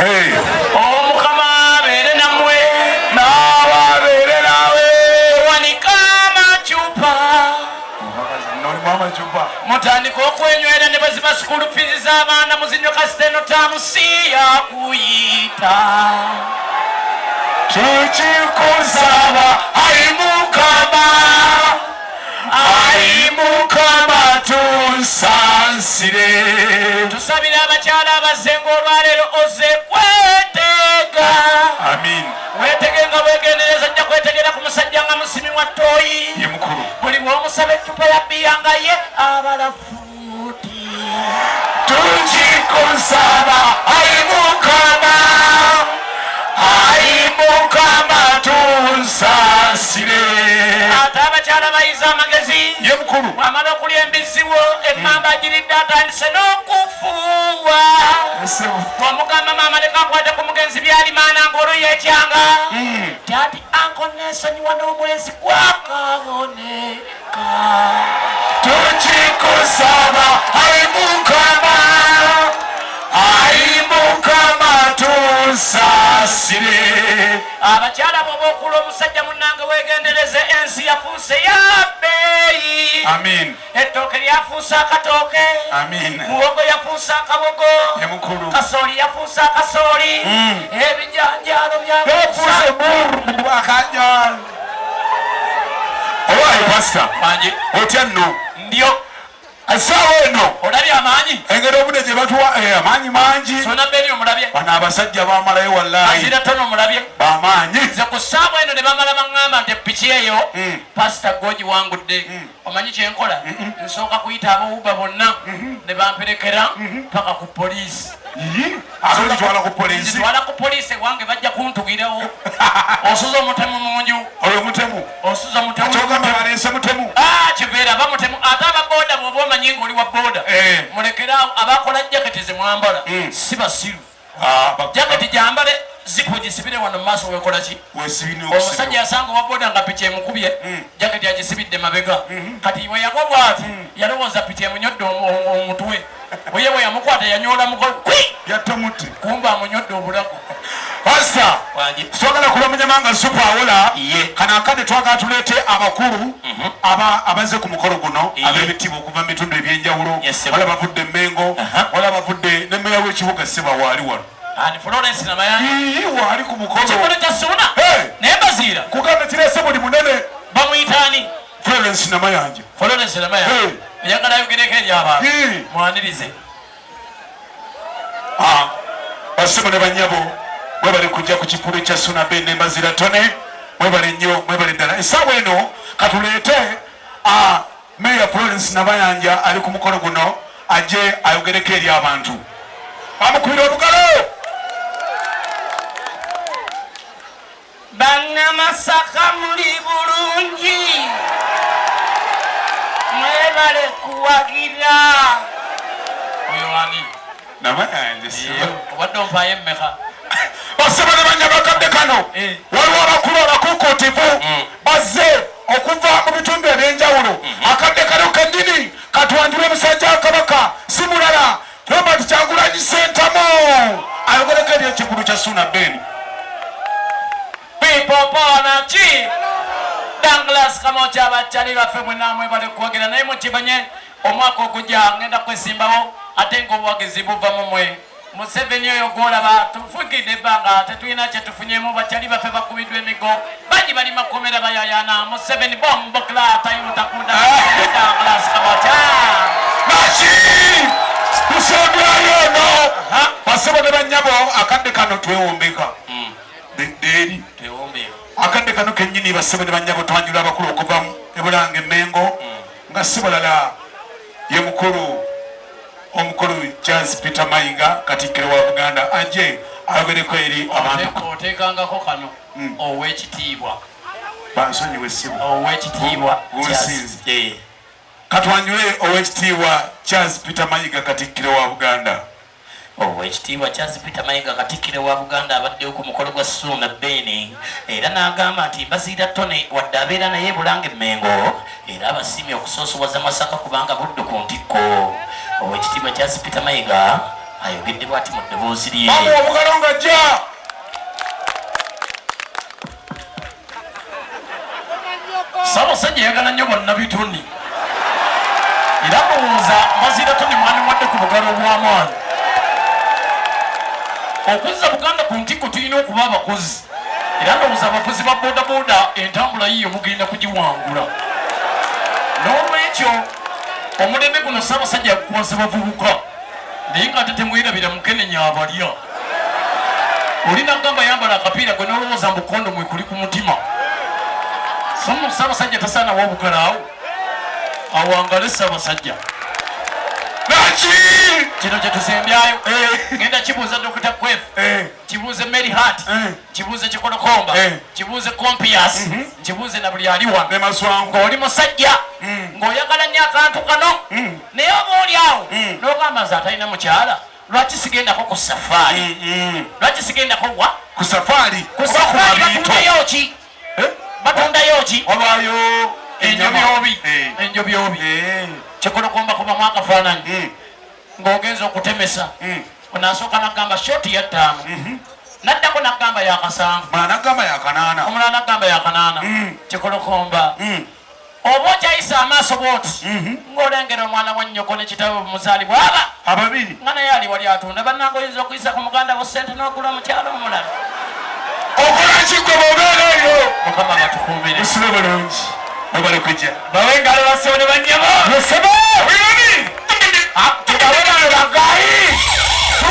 omukama abeere nammwe naawe abeere naawe. wanika amacupa nolimu amacupa mutandika okwenywera ne bwe ziba sikulu fiizi z'abaana muzinywe kasiteno taamu si yakuyita tukikusaba ayi mukama, ayi mukama tunsansire. tusabire abakyala abazenga olwaleero oze kweteega. Amin. weetege nga weegendereza ajja kwetegera ku musajja nga musimi wa ttooyi. Ye mukulu. buli bw'omusaba eccupa ya bbiya nga ye abalafuuti. tukikusaba ayi mukama, ayi mukama tunsansire. ate abakyala bayiza amagezi. Ye mukulu. bw'amala okulya embizziwo emmamba agiridde atandise n'okufuuwa. omugamba maama leka akwate ku mugenzi byalimaana ng'olwo yeekyanga. tyati anko neesonyiwa n'omwezi gwakaboneka. tukikusaba ayi mukama, ayi mukama tunsansire. abakyala bw'oba okula omusajja munnange weegendereze ensi yafuuse ya bbeeyi. Amin. ettooke lyafuuse akatooke. Amin. muwogo yafuuse akabogo. Ye mukulu. kasooli yafuuse akasooli. ebijanjaalo yafuuse buru akajala. Owaayi pasita mangi otya nno ndyo essaawa eno olabye amaanyi engeri obudde gye batuwa amaanyi mangi. sona beni omulabye bano abasajja bamalayo wallahi azira tono omulabye bamaanyi. nze ku ssaawa eno ne bamala baŋŋamba nti epiki eyo pasita gogiwangudde. omanyi kyenkola nsooka kuyita abowuba bonna ne bamperekera paka ku poliisi. azogitwala ku poliisi. twala ku poliisi ewange bajja kuntugirawo. osuza omutemu munju. olwo mutemu osuza mutemu kyogambye baleese mutemu. kibeera aba mutemu. ate ababoda bwoba omanyi ngaoli wa boda mulekeraawo abakola jaketi zemwambala si basiru. jaketi gyambale zipo gisibire wano mu maaso wekola ki. omusajja yasanga owa boda nga piki emukubye jaketi agisibidde mabega. kati we yagobwa ati yalowooza piki emunyodde omutwe. oye bwe yamukwata yanyola mukolo yattamutti kumba amunyodde obulago. pasita twagala kulwamanyamanga supawula kano akadde twagala tuleete abakulu abaze ku mukolo guno ab'ebitiibwa okuva mu bitundu ebyenjawulo. wala bavudde Mmengo, wala bavudde ne mmeya w'ekibuga Seba waali wano. Florence namayanja waali ku mukolo ekikono kya ssuuna naye baziira kugamba kireese buli munene bamuyitaani Florence namayanja. Florence namayanja eyagala yogereko eri abantu mwanirize. basimu ne banyabo mwebale kujja ku kikulu ekya Ssuuna Ben ne Mbazira Tone. mwebale nnyo, mwebale ddala. essaawa eno katuleete Meya Florence Nabayanja ali ku mukolo guno ajje ayogereko eri abantu. Bamukubira obugalo. Bannamasaka muli bulungi, mwebale kuwagira. oyo ani Nabayanja obadde ompaayo emmeka. basaba ne banyabakadde kano waliwo abakulu abakuukutivu bazze okuva mu bitundu ebyenjawulo. akadde kano kennyini katwandire omusajja wa Kabaka si mulala Robert Kyagulanyi Ssentamu ayogereko eri ekikulu kya Ssuuna Ben. Pipopona ki Douglas Kamocha abakyali baffe mwenna mwebale kwogera naye mukimanye omwaka ogujja ngenda kwesimbawo ate ng'obuwagizi buva mu mmwe. Museveni oyo gw'olaba tufugidde ebbanga tetulina kye tufunyemu. bakyali baffe bakubiddwa emigo bangi bali makomera bayayana. Museveni bombokla tayutakunda Douglas Kamocha Nashi tusemberayo no basaba ne banyabo akadde kano twewombeka eri akadde kano kennyini basaba ne banyabo twanjula abakulu okuva e Bulange Mmengo nga si balala ye mukulu omukulu Charles Peter Mayiga Katikkiro wa Buganda ajje ayogereko eri abantu. oteekangako kano ow'ekitiibwa bansonyiwe essimu ow'ekitiibwa Bunsinzi. katwanjule ow'ekitiibwa Charles Peter Mayiga Katikkiro wa Buganda. Owekitiibwa Charles Peter Mayiga Katikkiro wa Buganda abaddewo ku mukolo gwa Ssuuna Ben era n'agamba nti Mbazira Tone wadde abeera naye Bulange Mmengo era abasiimye okusoosowaza Masaka kubanga budde ku ntikko. Owekitiibwa Charles Peter Mayiga ayogedde bw'ati mu ddoboozi lye mama obukalonga jja Ssaabasajja yagala nnyo bonna bitoni era ndowooza Bazira Tony mwandimwadde ku bugalo obw'amaanyi okuzza Buganda ku ntikko tulina okuba abakozi era ndowooza abakozi ba boodabooda entambula yiyo mugenda kugiwangula n'olwekyo omulembe guno Ssaabasajja yakukwasa bavubuka naye nga ate temwerabira mukenenya abalya olina kugamba yambala akapiira gwe n'olowooza mbukondo mwe kuli ku mutima somo Ssaabasajja tasaana w'obugalaawo awangale Ssaabasajja naki kino kye tusembyayo genda kibuuza Dr. Kwef kibuuze Mary Hart kibuuze Kikolokomba kibuuze Kompias kibuuze na buli ali wano nemaswango ng'oli musajja ng'oyagala nnyo akantu kano naye oba oli awo n'ogamba nze atalina mukyala lwaki sigendako ku safaari lwaki sigendako wa ku safaari batundayo ki batundayo ki obayo enjobyobi Kikolokomba kubamu akafaananyi ng'ogenza okutemesa onasooka nagamba shoti ya 5 naddako nagamba ya 7 nagamba ya 8 omulala nagamba ya 8 Kikolokomba oba okyayisa amaaso bwoti ng'olengera omwana wa nnyoko ne kitawe muzaali bwaba ababiri nga naye ali wali atunda bannanga oyinza okuyisa ku muganda wo ssente n'ogula omukyalo omulala okola kigwe bobeera eyo mukama batukuumire musule bulungi obale kujja bawe engalo bassebo ne bannyabo